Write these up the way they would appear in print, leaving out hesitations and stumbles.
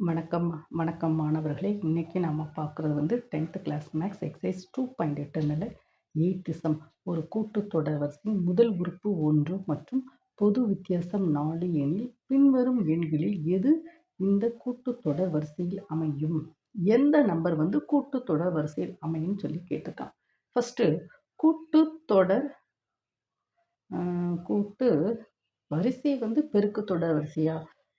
வணக்கம் வணக்கம் மாணவர்களே. இன்னைக்கு நம்ம பார்க்குறது 10th கிளாஸ் மேக்ஸ் எக்ஸைஸ் 2.8ல 8th சம். ஒரு கூட்டுத்தொடர் வரிசையின் முதல் உறுப்பு 1 மற்றும் பொது வித்தியாசம் 4 எனில் பின்வரும் எண்களில் எது இந்த கூட்டுத்தொடர் வரிசையில் அமையும்? எந்த நம்பர் கூட்டுத்தொடர் வரிசையில் அமையும் சொல்லி கேட்டிருக்கான். ஃபர்ஸ்ட் கூட்டுத்தொடர் கூட்டு வரிசை பெருக்குத்தொடர் வரிசையா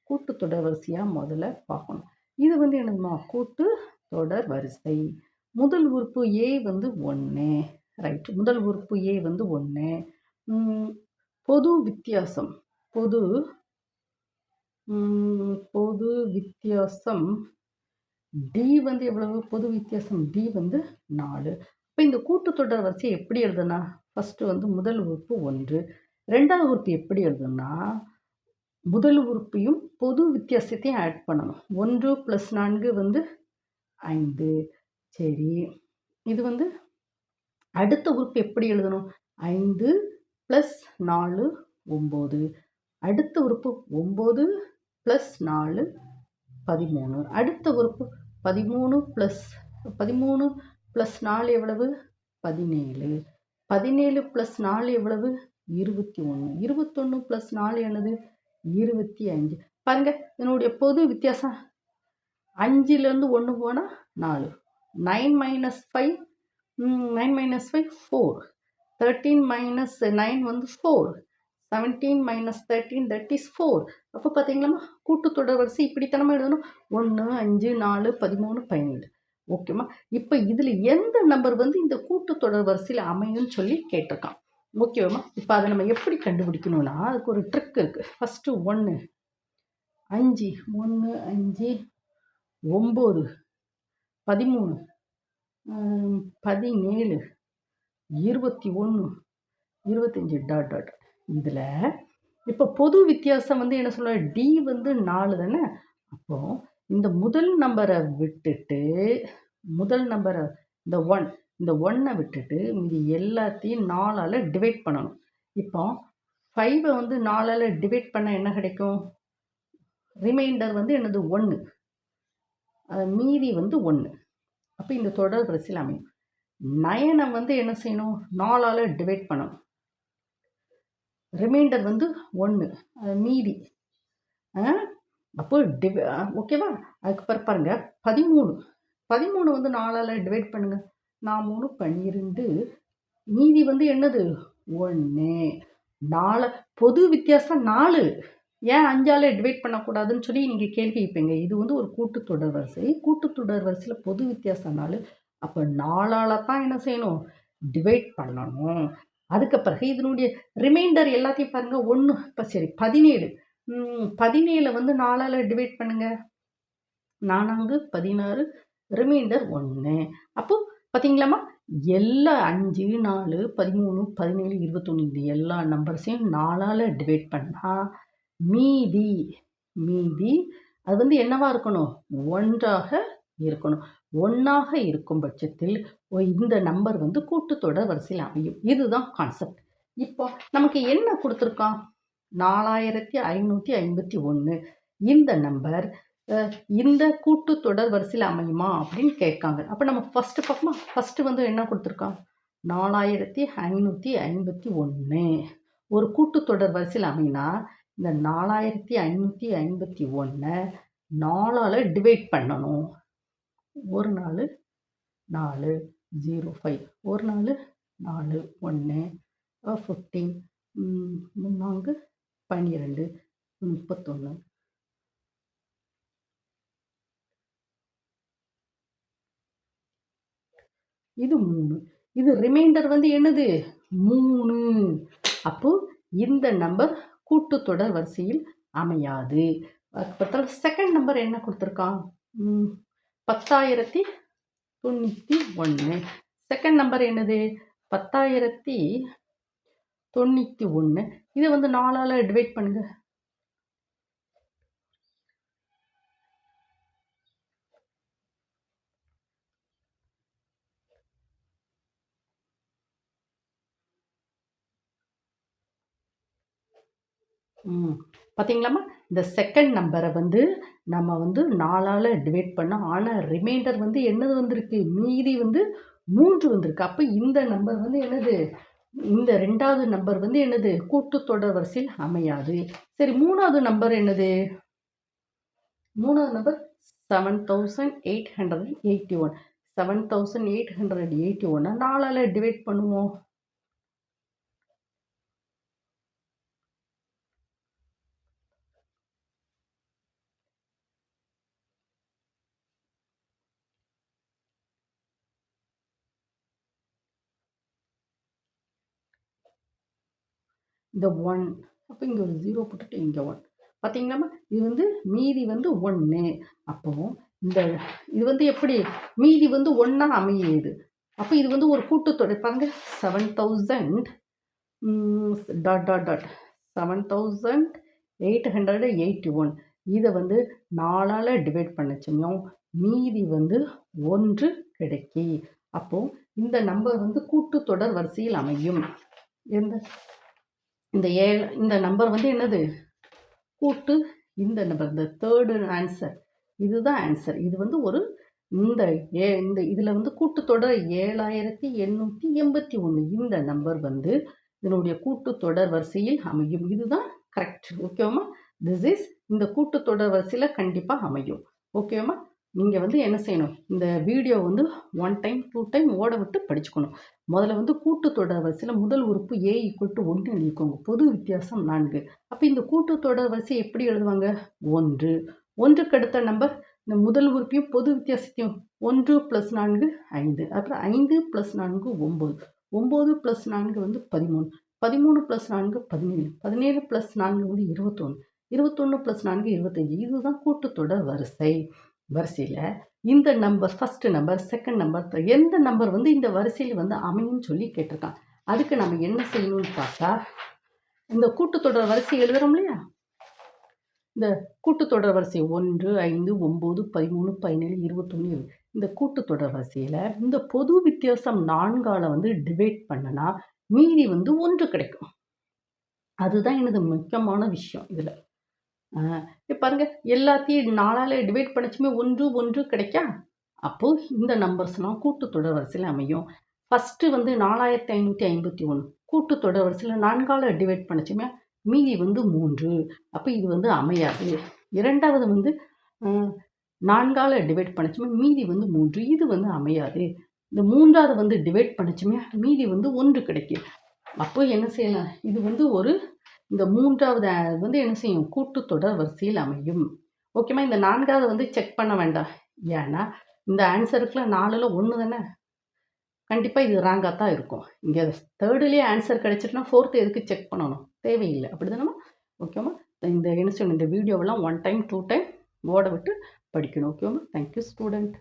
கூட்டுத்தொடர் வரிசையா முதல்ல பார்க்கணும். இது என்னதுமா கூட்டு தொடர் வரிசை. முதல் உறுப்பு ஏ 1, ரைட். முதல் உறுப்பு ஏ 1. பொது வித்தியாசம் பொது வித்தியாசம் டி எவ்வளவு? பொது வித்தியாசம் டி 4. இப்போ இந்த கூட்டுத்தொடர் வரிசை எப்படி எழுதுனா, ஃபர்ஸ்ட் முதல் உறுப்பு 1, ரெண்டாவது உறுப்பு எப்படி எழுதுனா முதல் உறுப்பையும் பொது வித்தியாசத்தையும் ஆட் பண்ணணும். 1 + 4 5. சரி, இது அடுத்த உறுப்பு எப்படி எழுதணும்? 5 + 4 9. அடுத்த உறுப்பு 9 + 4 13. அடுத்த உறுப்பு 13 + 4 எவ்வளவு? 17. 17 + 4 எவ்வளவு? 21. 21 + 4 என்னது? 25. பாருங்க, இதனுடைய பொது வித்தியாசம் 5லேருந்து 1 போனால் 4. 9 - 5 4. 13 - 9 4. 17 - 13 that is 4. அப்போ பார்த்தீங்களா, கூட்டுத்தொடர் வரிசை இப்படித்தனமா எழுதணும். 1 5 4 13 17. ஓகேம்மா. இப்போ இதில் எந்த நம்பர் இந்த கூட்டுத்தொடர் வரிசையில் அமையும்னு சொல்லி கேட்டிருக்கான். ஓகேவாம்மா. இப்போ அதை நம்ம எப்படி கண்டுபிடிக்கணும்னா, அதுக்கு ஒரு ட்ரிக் இருக்குது. First 1 5 1 5 9 13 17 21 25 dot dot. இதில் இப்போ பொது வித்தியாசம் என்ன சொல்ல? டி 4 தானே. அப்போ இந்த முதல் நம்பரை விட்டுட்டு இந்த 1 விட்டுட்டு மீதி எல்லாத்தையும் 4ஆல் டிவைட் பண்ணணும். இப்போ 5 4ஆல் டிவைட் பண்ண என்ன கிடைக்கும்? ரிமைண்டர் என்னது? 1. மீதி 1. அப்போ இந்த தொடர் வரிசையில் அமையும். 9 என்ன செய்யணும்? 4ஆல் டிவைட் பண்ணணும். ரிமைண்டர் 1. மீதி அப்போ ஓகேவா. அதுக்கப்புறம் பாருங்க 13 4ஆல் டிவைட் பண்ணுங்க. 4 3 12. மீதி என்னது? 1. 4. பொது வித்தியாசம் 4. ஏன் 5ஆல் டிவைட் பண்ணக்கூடாதுன்னு சொல்லி நீங்கள் கேள்வி கேட்பீங்க. இது ஒரு கூட்டுத்தொடர் வரிசை. கூட்டுத்தொடர் வரிசையில் பொது வித்தியாசம் 4. அப்போ 4ஆல் தான் என்ன செய்யணும்? டிவைட் பண்ணணும். அதுக்கு பிறகு இதனுடைய ரிமைண்டர் எல்லாத்தையும் பாருங்க. 1. இப்போ சரி 17. 17 4ஆல் டிவைட் பண்ணுங்க. 4 16. ரிமைண்டர் 1. அப்போ பார்த்தீங்களாம்மா, எல்லா 5 4 13 17 21 இந்த எல்லா நம்பர்ஸையும் 4ஆல் டிவைட் பண்ணால் மீதி அது என்னவா இருக்கணும்? 1ஆக இருக்கணும். 1ஆக இருக்கும் பட்சத்தில் இந்த நம்பர் கூட்டுத்தொடர் வரிசையில் அமையும். இதுதான் கான்செப்ட். இப்போ நமக்கு என்ன கொடுத்துருக்கான்? 4551. இந்த நம்பர் இந்த கூட்டுத்தொடர் வரிசையில் அமையுமா அப்படின்னு கேட்காங்க. அப்போ நம்ம ஃபஸ்ட்டு பார்ப்போமா. ஃபஸ்ட்டு என்ன கொடுத்துருக்கான்? 4551 ஒரு கூட்டுத்தொடர் வரிசையில் அமைனா இந்த 4551 4ஆல் டிவைட் பண்ணணும். 1 4 4 0 5 1 4 4 1 15 4 12 31. இது 3. இது ரிமைண்டர் என்னது? 3. அப்போ இந்த நம்பர் கூட்டுத்தொடர் வரிசையில் அமையாது. செகண்ட் நம்பர் என்ன கொடுத்துருக்கான்? 10,091. செகண்ட் நம்பர் என்னது? 10,091. இதை 4ஆல் டிவைட் பண்ணுங்க. ம். பார்த்தீங்களாம்மா? இந்த செகண்ட் நம்பர வந்து நம்ம வந்து 4ஆல டிவைட் பண்ணோம். ஆனா ரிமைண்டர் வந்து என்னது வந்திருக்கு? மீதி வந்து 3 வந்திருக்கு. அப்ப இந்த நம்பர் வந்து என்னது? இந்த 2வது நம்பர் வந்து என்னது? கூட்டுத்தொடர் வரிசையில் அமையாது. சரி 3வது நம்பர் என்னது? 3வது நம்பர் 7881. 7881 4ஆல டிவைட் பண்ணுவோம். இந்த 1 அப்ப இங்க ஒரு 0 போட்டுட்டு இங்க 1 பார்த்தீங்களாம்மா? இது வந்து மீதி வந்து 1 அப்போ இந்த இது வந்து எப்படி? மீதி வந்து 1ஆ அமையுது. அப்ப இது வந்து ஒரு கூட்டுத்தொடர் பாருங்க 7000 டாட் டாட் டாட் 7881 இத வந்து 4ஆல டிவைட் பண்ணச்சும் மீதி வந்து 1 கிடைக்கி. அப்போ இந்த நம்பர் வந்து கூட்டுத்தொடர் வரிசையில் அமையும். எந்த இந்த நம்பர் வந்து என்னது? கூட்டு இந்த நம்பர் இந்த தேர்டு ஆன்சர் இதுதான் ஆன்சர். இது வந்து ஒரு இந்த இதில் வந்து கூட்டுத்தொடர் 7881 இந்த நம்பர் வந்து இதனுடைய கூட்டுத்தொடர் வரிசையில் அமையும். இதுதான் கரெக்ட். ஓகேவாம்மா? திஸ் இஸ் இந்த கூட்டுத்தொடர் வரிசையில் கண்டிப்பாக அமையும். ஓகேவாம்மா? நீங்கள் வந்து என்ன செய்யணும்? இந்த வீடியோ வந்து 1 டைம் 2 டைம் ஓட விட்டு படிச்சுக்கணும். முதல்ல வந்து கூட்டுத்தொடர் வரிசையில் முதல் உறுப்பு A = 1 எழுதிக்கோங்க. பொது வித்தியாசம் 4. அப்போ இந்த கூட்டுத்தொடர் வரிசை எப்படி எழுதுவாங்க? 1 1க்கு அடுத்த நம்பர் இந்த முதல் உறுப்பையும் பொது வித்தியாசத்தையும் 1 + 4 5 அப்புறம் 5 + 4 9 9 + 4 வந்து 13 13 + 4 17 17 + 4 வந்து 21 21 + 4 25 இதுதான் கூட்டுத்தொடர் வரிசையில் இந்த number first number second number எந்த நம்பர் வந்து இந்த வரிசையில் வந்து அமையும்னு சொல்லி கேட்டிருக்கான். அதுக்கு நம்ம என்ன செய்யணும்னு பார்த்தா இந்த கூட்டுத்தொடர் வரிசை எழுதுறோம் இல்லையா? இந்த கூட்டுத்தொடர் வரிசை 1 5 9 13 17 21 இந்த கூட்டுத்தொடர் வரிசையில் இந்த பொது வித்தியாசம் 4ஆல வந்து டிவைட் பண்ணனா மீதி வந்து 1 கிடைக்கும். அதுதான் எனது முக்கியமான விஷயம் இதில். பாருங்க எல்லாத்தையும் 4ஆல டிவைட் பண்ணச்சுமே 1 1 கிடைக்கா? அப்போ இந்த நம்பர்ஸ்லாம் கூட்டுத்தொடர் வரிசையில் அமையும். ஃபர்ஸ்ட்டு வந்து 4551 கூட்டுத்தொடர் வரிசையில் 4ஆல டிவைட் பண்ணச்சுமே மீதி வந்து 3. அப்போ இது வந்து அமையாது. 2வது வந்து 4ஆல டிவைட் பண்ணச்சுமே மீதி வந்து 3. இது வந்து அமையாது. இந்த 3வது வந்து டிவைட் பண்ணச்சுமே மீதி வந்து 1 கிடைக்கும். அப்போ என்ன செய்யலாம்? இது வந்து இந்த 3வது வந்து என்ன செய்யும்? கூட்டுத்தொடர் வரிசையில் அமையும். ஓகேம்மா? இந்த 4வது வந்து செக் பண்ண வேண்டாம். ஏன்னா, இந்த ஆன்சருக்குலாம் 4ல 1 தானே. கண்டிப்பா இது ராங்கா தான் இருக்கும். இங்க 3லேயே ஆன்சர் கிடைச்சிட்டுனா 4த் எதுக்கு செக் பண்ணணும்? தேவையில்ல. அப்படிதானம்மா? ஓகேம்மா? இந்த என்ன செய்யணும்? இந்த வீடியோவெல்லாம் 1 டைம் 2 டைம் ஓட விட்டு படிக்கணும். ஓகேம்மா? Thank you student.